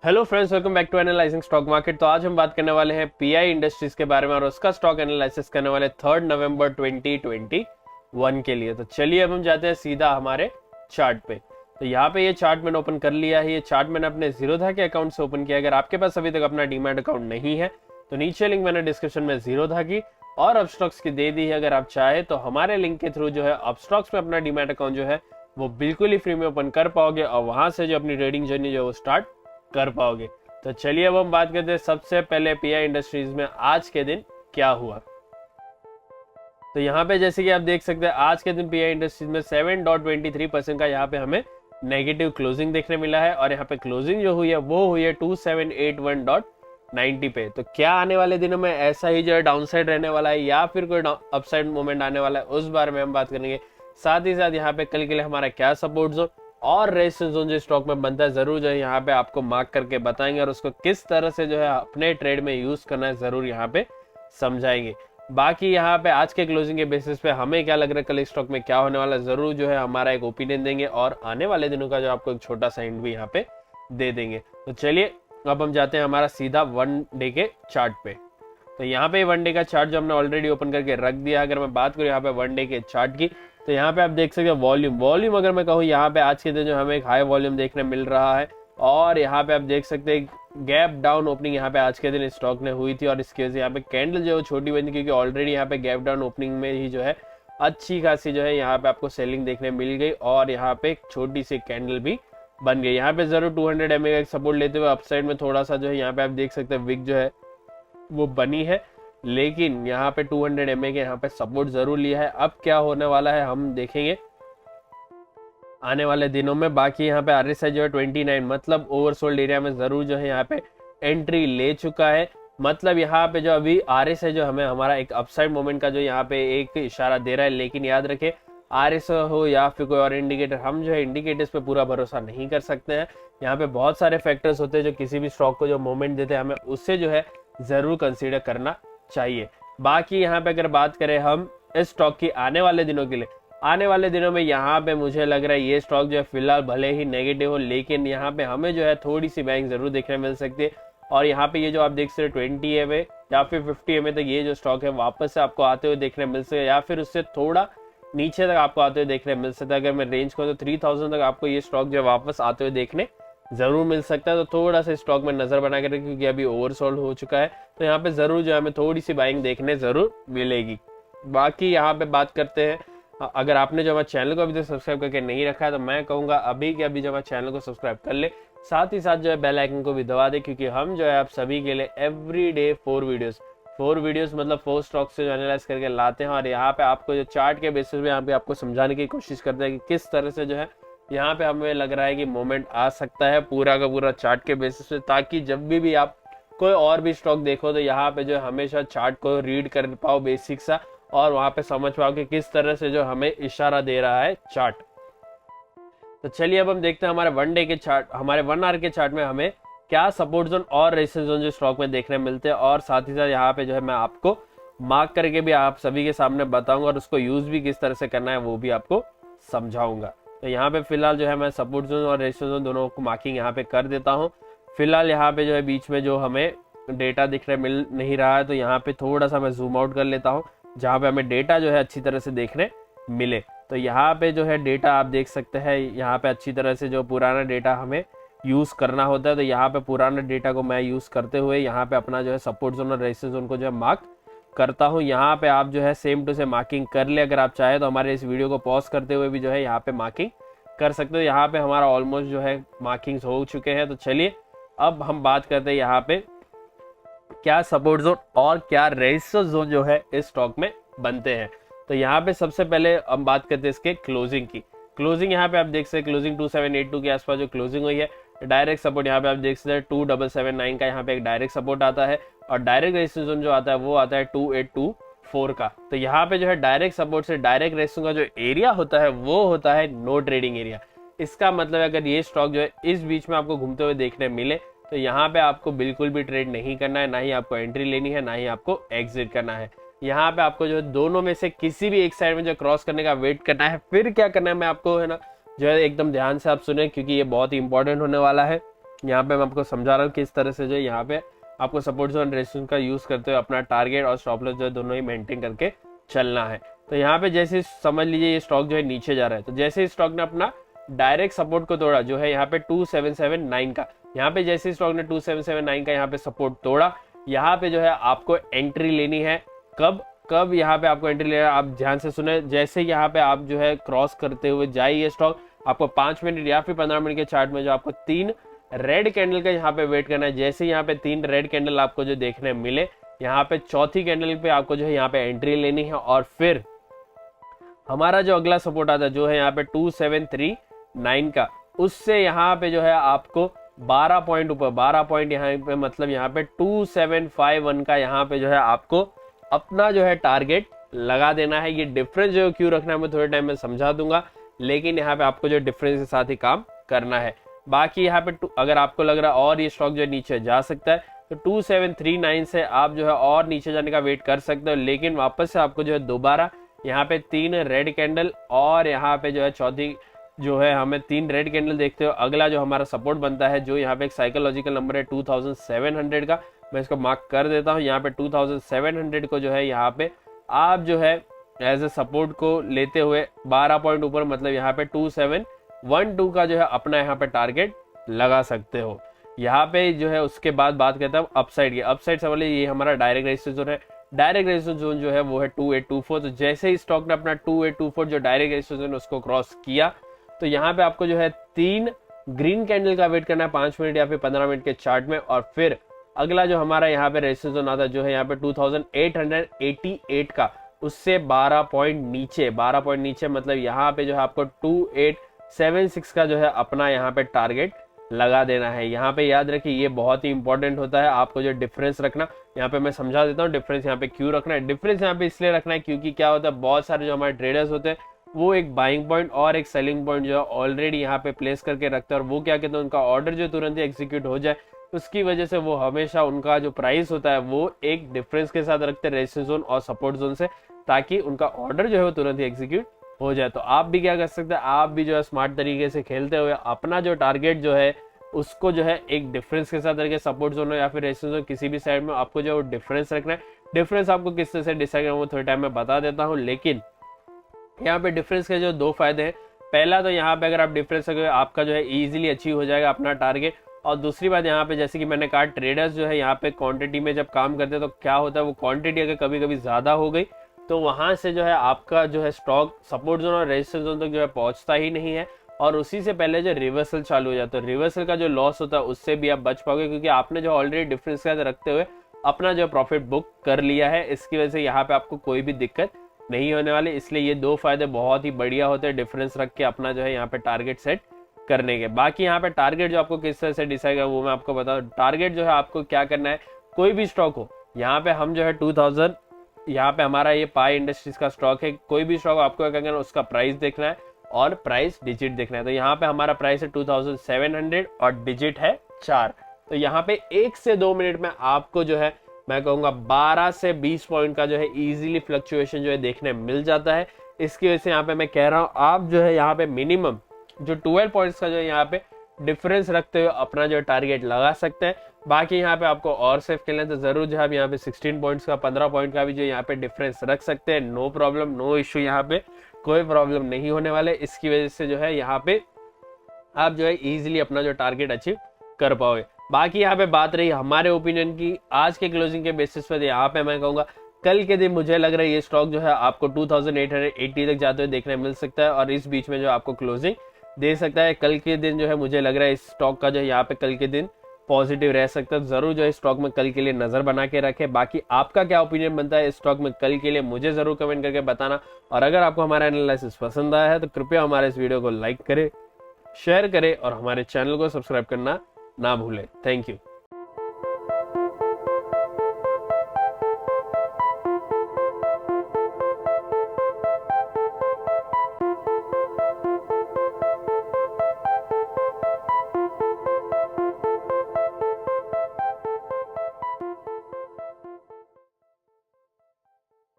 Hello friends, welcome back to analysing stock market. तो आज हम बात करने वाले हैं पीआई इंडस्ट्रीज के बारे में और उसका स्टॉक एनालिसिस करने वाले 3 नवंबर 2021 के लिए। तो चलिए अब हम जाते हैं सीधा हमारे चार्ट पे। तो यहाँ पे ये चार्ट मैंने ओपन कर लिया है। ये चार्ट मैंने अपने जीरोधा के अकाउंट से ओपन किया। अगर आपके पास अभी तक अपना डीमैट अकाउंट नहीं है तो नीचे लिंक मैंने डिस्क्रिप्शन में जीरोधा की और अपस्टॉक्स की दे दी है। अगर आप चाहे तो हमारे लिंक के थ्रू जो है अपस्टॉक्स में अपना डीमैट अकाउंट जो है वो बिल्कुल ही फ्री में ओपन कर पाओगे और वहां से जो अपनी ट्रेडिंग जर्नी जो है वो स्टार्ट कर पाओगे। तो चलिए अब हम बात करते हैं सबसे पहले पीआई इंडस्ट्रीज में आज के दिन क्या हुआ। तो यहाँ पे जैसे कि आप देख सकते हैं आज के दिन पीआई इंडस्ट्रीज में 7.23% का यहाँ पे हमें नेगेटिव क्लोजिंग देखने मिला है और यहाँ पे क्लोजिंग जो हुई है वो हुई है 2781.90 पे। तो क्या आने वाले दिनों में ऐसा ही जो है डाउनसाइड रहने वाला है या फिर कोई अपसाइड मूवमेंट आने वाला है, उस बारे में हम बात करेंगे। साथ ही साथ यहाँ पे कल के लिए हमारा क्या सपोर्ट जोन और रेजिस्टेंस जोन जो स्टॉक में बनता है जरूर जो है यहाँ पे आपको मार्क करके बताएंगे और उसको किस तरह से जो है अपने ट्रेड में यूज करना है जरूर यहाँ पे समझाएंगे। बाकी यहाँ पे आज के क्लोजिंग के बेसिस पे हमें क्या लग रहा है कल स्टॉक में क्या होने वाला है जरूर जो है हमारा एक ओपिनियन देंगे और आने वाले दिनों का जो आपको एक छोटा सा हिंट भी यहाँ पे दे देंगे। तो चलिए अब हम जाते हैं हमारा सीधा वन डे के चार्ट पे। तो यहाँ पे वन डे का चार्ट जो हमने ऑलरेडी ओपन करके रख दिया। अगर मैं बात करूँ यहाँ पे वन डे के चार्ट की तो यहाँ पे आप देख सकते हैं वॉल्यूम अगर मैं कहूँ यहाँ पे आज के दिन जो हमें एक हाई वॉल्यूम देखने मिल रहा है और यहाँ पे आप देख सकते हैं गैप डाउन ओपनिंग यहाँ पे आज के दिन स्टॉक ने हुई थी और इसकी वजह से यहाँ पे कैंडल जो है छोटी बनी क्योंकि ऑलरेडी यहाँ पे गैप डाउन ओपनिंग में ही जो है अच्छी खासी जो है यहाँ पे आपको सेलिंग देखने मिल गई और यहाँ पे एक छोटी सी कैंडल भी बन गई। यहाँ पे जरूर 200 MA का सपोर्ट लेते हुए अपसाइड में थोड़ा सा जो है यहाँ पे आप देख सकते हैं विक जो है वो बनी है, लेकिन यहाँ पे 200 MA के यहाँ पे सपोर्ट जरूर लिया है। अब क्या होने वाला है हम देखेंगे आने वाले दिनों में। बाकी यहाँ पे RSI जो है 29 मतलब ओवरसोल्ड एरिया में जरूर जो है यहाँ पे एंट्री ले चुका है। मतलब यहाँ पे जो अभी RSI जो हमें हमारा एक अपसाइड मोमेंट का जो यहाँ पे एक इशारा दे रहा है, लेकिन याद रखें RSI हो या फिर कोई और इंडिकेटर, हम जो है इंडिकेटर्स पे पूरा भरोसा नहीं कर सकते हैं। यहाँ पे बहुत सारे फैक्टर्स होते हैं जो किसी भी स्टॉक को जो मोमेंट देते हैं, हमें उससे जो है जरूर कंसीडर करना चाहिए। बाकी यहाँ पे अगर बात करें हम इस स्टॉक की आने वाले दिनों के लिए, आने वाले दिनों में यहाँ पे मुझे लग रहा है ये स्टॉक जो है फिलहाल भले ही नेगेटिव हो लेकिन यहाँ पे हमें जो है थोड़ी सी बाइंग जरूर देखने मिल सकती है। और यहाँ पे ये जो आप देख सकते हैं 20 MA या फिर 50 MA तक ये जो स्टॉक है वापस से आपको आते हुए देखने मिल सकता है या फिर उससे थोड़ा नीचे तक आपको आते हुए देखने मिल सकता है। अगर मैं रेंज को तो 3000 तक आपको ये स्टॉक जो है वापस आते हुए देखने जरूर मिल सकता है। तो थोड़ा सा स्टॉक में नजर बना कर क्योंकि अभी ओवरसोल्ड हो चुका है तो यहाँ पे जरूर जो है हमें थोड़ी सी बाइंग देखने जरूर मिलेगी। बाकी यहाँ पे बात करते हैं, अगर आपने जो हमारे चैनल को अभी तक सब्सक्राइब करके नहीं रखा है तो मैं कहूँगा अभी के अभी जो हमारे चैनल को सब्सक्राइब कर ले, साथ ही साथ जो है बेल आइकन को भी दबा दे क्योंकि हम जो है आप सभी के लिए एवरी डे 4 वीडियोस मतलब 4 स्टॉक से जो एनालाइज करके लाते हैं और यहाँ पे आपको जो चार्ट के बेसिस पे यहाँ पे आपको समझाने की कोशिश करते हैं कि किस तरह से जो है यहाँ पे हमें लग रहा है कि मोमेंट आ सकता है पूरा का पूरा चार्ट के बेसिस पे, ताकि जब भी आप कोई और भी स्टॉक देखो तो यहाँ पे जो हमेशा चार्ट को रीड कर पाओ बेसिक सा और वहां पे समझ पाओ कि किस तरह से जो हमें इशारा दे रहा है चार्ट। तो चलिए अब हम देखते हैं हमारे वन डे के चार्ट, हमारे 1 आवर के चार्ट में हमें क्या सपोर्ट जोन और रेजिस्टेंस जोन जो स्टॉक में देखने मिलते हैं और साथ ही साथ यहाँ पे जो है मैं आपको मार्क करके भी आप सभी के सामने बताऊंगा और उसको यूज भी किस तरह से करना है वो भी आपको समझाऊंगा। तो यहाँ पे फिलहाल जो है मैं सपोर्ट जोन और रेजिस्टेंस जोन दोनों को मार्किंग यहाँ पे कर देता हूँ। फिलहाल यहाँ पे जो है बीच में जो हमें डेटा दिखने मिल नहीं रहा है तो यहाँ पे थोड़ा सा मैं जूम आउट कर लेता हूँ जहाँ पे हमें डेटा जो है अच्छी तरह से देखने मिले। तो यहाँ पे जो है डेटा आप देख सकते हैं, यहाँ पे अच्छी तरह से जो पुराना डेटा हमें यूज़ करना होता है तो यहाँ पे पुराना डेटा को मैं यूज़ करते हुए यहाँ पे अपना जो है सपोर्ट जोन और रेजिस्टेंस जोन को जो है मार्क करता हूँ। यहाँ पे आप जो है सेम टू सेम मार्किंग कर ले। अगर आप चाहे तो हमारे इस वीडियो को पॉज करते हुए भी जो है यहाँ पे मार्किंग कर सकते हो। यहाँ पे हमारा ऑलमोस्ट जो है मार्किंग्स हो चुके हैं। तो चलिए अब हम बात करते हैं यहाँ पे क्या सपोर्ट जोन और क्या रेजिस्टेंस जोन जो है इस स्टॉक में बनते हैं। तो यहाँ पे सबसे पहले हम बात करते हैं इसके क्लोजिंग की। क्लोजिंग यहाँ पे आप देख सकते हैं क्लोजिंग 2782 के आसपास जो क्लोजिंग हुई है। डायरेक्ट सपोर्ट यहाँ पे आप देख सकते हैं 2779 का यहाँ पे एक डायरेक्ट सपोर्ट आता है और डायरेक्ट रेजिस्टेंस जोन जो आता है वो आता है 2824 का। तो यहाँ पे जो है डायरेक्ट सपोर्ट से डायरेक्ट रेजिस्टेंस का जो एरिया होता है वो होता है नो ट्रेडिंग एरिया। इसका मतलब अगर ये स्टॉक जो है इस बीच में आपको घूमते हुए देखने मिले तो यहाँ पे आपको बिल्कुल भी ट्रेड नहीं करना है, ना ही आपको एंट्री लेनी है, ना ही आपको एग्जिट करना है। यहाँ पे आपको जो दोनों में से किसी भी एक साइड में जो क्रॉस करने का वेट करना है। फिर क्या करना है मैं आपको है ना जो है एकदम ध्यान से आप सुने क्योंकि ये बहुत ही इंपॉर्टेंट होने वाला है। यहाँ पे मैं आपको समझा रहा हूँ किस तरह से जो है यहाँ पे आपको सपोर्ट जोन रेजिस्टेंस का यूज करते हुए अपना टारगेट और स्टॉप लॉस जो है दोनों ही मेंटेन करके चलना है। तो यहाँ पे जैसे समझ लीजिए ये स्टॉक जो है नीचे जा रहा है, तो जैसे इस स्टॉक ने अपना डायरेक्ट सपोर्ट को तोड़ा जो है यहाँ पे 2779 का, यहाँ पे जैसे स्टॉक ने 2779 का यहाँ पे सपोर्ट तोड़ा, यहाँ पे जो है आपको एंट्री लेनी है। कब यहाँ पे आपको एंट्री लेना है, आप ध्यान से सुने। जैसे यहाँ पे आप जो है क्रॉस करते हुए जाइए स्टॉक, आपको 5 मिनट या फिर 15 मिनट के चार्ट में जो आपको 3 रेड कैंडल का यहाँ पे वेट करना है। जैसे यहाँ पे 3 रेड कैंडल आपको जो देखने मिले, यहाँ पे चौथी कैंडल पे आपको जो है यहाँ पे एंट्री लेनी है। और फिर हमारा जो अगला सपोर्ट आता है जो है यहाँ पे 2739 का, उससे यहाँ पे जो है आपको 12 पॉइंट ऊपर, 12 पॉइंट यहाँ पे मतलब यहाँ पे 2751 का यहाँ पे जो है आपको अपना जो है टारगेट लगा देना है। ये डिफरेंस जो क्यों रखना है मैं थोड़े टाइम में समझा दूंगा, लेकिन यहाँ पे आपको जो डिफरेंस के साथ ही काम करना है। बाकी यहाँ पे अगर आपको लग रहा है और ये स्टॉक जो नीचे जा सकता है तो 2739 से आप जो है और नीचे जाने का वेट कर सकते हो, लेकिन वापस से आपको जो है दोबारा यहाँ पे 3 रेड कैंडल और यहाँ पे जो है चौथी जो है हमें 3 रेड कैंडल देखते हो। अगला जो हमारा सपोर्ट बनता है जो यहाँ पे एक साइकोलॉजिकल नंबर है 2700 का, मैं इसको मार्क कर देता हूँ। यहाँ पे 2700 को जो है यहाँ पे आप जो है एज ए सपोर्ट को लेते हुए 12 पॉइंट ऊपर मतलब यहाँ पे 2712 का जो है अपना यहाँ पे टारगेट लगा सकते हो। यहाँ पे जो है उसके बाद बात करता हूँ अपसाइड की। अपसाइड से ये हमारा डायरेक्ट रेजिस्टेंस जोन है। डायरेक्ट रेजिस्टेंस जोन जो है वो है 2824। तो जैसे ही स्टॉक ने अपना 2824 जो डायरेक्ट रेजिस्टेंस जोन उसको क्रॉस किया, तो यहाँ पे आपको जो है 3 ग्रीन कैंडल का वेट करना है 5 मिनट या फिर 15 मिनट के चार्ट में। और फिर अगला जो हमारा यहाँ पे रेजिस्टेंस जोन आता है जो है यहाँ पे 2888 का, उससे 12 पॉइंट नीचे मतलब यहाँ पे जो है आपको 2876 का जो है अपना यहाँ पे टारगेट लगा देना है। यहाँ पे याद रखिए ये बहुत ही इंपॉर्टेंट होता है, आपको जो डिफरेंस रखना। यहाँ पे मैं समझा देता हूँ डिफरेंस यहाँ पे क्यों रखना है। डिफरेंस यहाँ पे इसलिए रखना है क्योंकि क्या होता है, बहुत सारे जो हमारे ट्रेडर्स होते हैं वो एक बाइंग पॉइंट और एक सेलिंग पॉइंट जो है ऑलरेडी यहाँ पे प्लेस करके रखते हैं, और वो क्या कहते हैं उनका ऑर्डर जो तुरंत ही एग्जीक्यूट हो जाए, उसकी वजह से वो हमेशा उनका जो प्राइस होता है वो एक डिफरेंस के साथ रखते हैं रेजिस्टेंस जोन और सपोर्ट जोन से, ताकि उनका ऑर्डर जो है वो तुरंत ही एग्जीक्यूट हो जाए। तो आप भी क्या कर सकते हैं, आप भी जो है स्मार्ट तरीके से खेलते हुए अपना जो टारगेट जो है उसको जो है एक डिफरेंस के साथ रखे, सपोर्ट जोन या फिर रेजिस्टेंस जोन किसी भी साइड में आपको जो डिफरेंस रखना है। डिफरेंस आपको किस तरह से डिसाइड करना है वो थोड़े टाइम में बता देता हूँ, लेकिन यहाँ पे डिफरेंस के जो 2 फायदे हैं। पहला तो यहाँ पे अगर आप डिफरेंस रखोगे आपका जो है इजीली अचीव हो जाएगा अपना टारगेट। और दूसरी बात यहाँ पे जैसे कि मैंने कहा ट्रेडर्स जो है यहाँ पे क्वांटिटी में जब काम करते हैं तो क्या होता है, वो क्वांटिटी अगर कभी कभी ज़्यादा हो गई तो वहाँ से जो है आपका जो है स्टॉक सपोर्ट जोन और रेजिस्टेंस जोन तक जो है पहुँचता ही नहीं है, और उसी से पहले जो रिवर्सल चालू हो जाता है, तो रिवर्सल का जो लॉस होता है उससे भी आप बच पाओगे, क्योंकि आपने जो ऑलरेडी डिफरेंस के साथ रखते हुए अपना जो प्रॉफिट बुक कर लिया है। इसकी वजह से यहाँ पे आपको कोई भी दिक्कत नहीं होने वाली। इसलिए ये 2 फायदे बहुत ही बढ़िया होते हैं डिफरेंस रख के अपना जो है यहाँ पे टारगेट सेट करने के। बाकी यहाँ पे टारगेट जो आपको किस तरह से डिसाइड करना वो मैं आपको बताऊँ। टारगेट जो है आपको क्या करना है, कोई भी स्टॉक हो, यहाँ पे हम जो है 2000 यहाँ पे हमारा ये पाई इंडस्ट्रीज का स्टॉक है, कोई भी स्टॉक आपको क्या करना है उसका प्राइस देखना है और प्राइस डिजिट देखना है। तो यहाँ पे हमारा प्राइस है 2700 और डिजिट है 4। तो यहाँ पे 1 से 2 मिनट में आपको जो है मैं कहूँगा 12 से 20 पॉइंट का जो है इजीली फ्लक्चुएशन जो है देखने मिल जाता है। इसकी वजह से यहाँ पे मैं कह रहा हूँ आप जो है यहाँ पे मिनिमम जो 12 पॉइंट्स का जो है यहाँ पे डिफरेंस रखते हुए अपना जो टारगेट लगा सकते हैं। बाकी यहाँ पे आपको और सेफ खेलना है तो जरूर जो है यहाँ पे 16 पॉइंट्स का 15 पॉइंट का भी जो यहाँ पे डिफरेंस रख सकते हैं। नो प्रॉब्लम, नो इश्यू, यहाँ पे कोई प्रॉब्लम नहीं होने वाले। इसकी वजह से जो है यहाँ पे आप जो है इजीली अपना जो टारगेट अचीव कर पाओगे। बाकी यहाँ पे बात रही हमारे ओपिनियन की, आज के क्लोजिंग के बेसिस पर यहाँ पे मैं कहूँगा कल के दिन मुझे लग रहा है ये स्टॉक जो है आपको 2880 तक जाते हुए देखने मिल सकता है, और इस बीच में जो आपको क्लोजिंग दे सकता है। कल के दिन जो है मुझे लग रहा है इस स्टॉक का जो है यहाँ पे कल के दिन पॉजिटिव रह सकता है। जरूर जो है स्टॉक में कल के लिए नजर बना के रखे। बाकी आपका क्या ओपिनियन बनता है इस स्टॉक में कल के लिए मुझे जरूर कमेंट करके बताना। और अगर आपको हमारा एनालिसिस पसंद आया है तो कृपया हमारे इस वीडियो को लाइक करें, शेयर करें और हमारे चैनल को सब्सक्राइब करना ना भूलें। Thank you.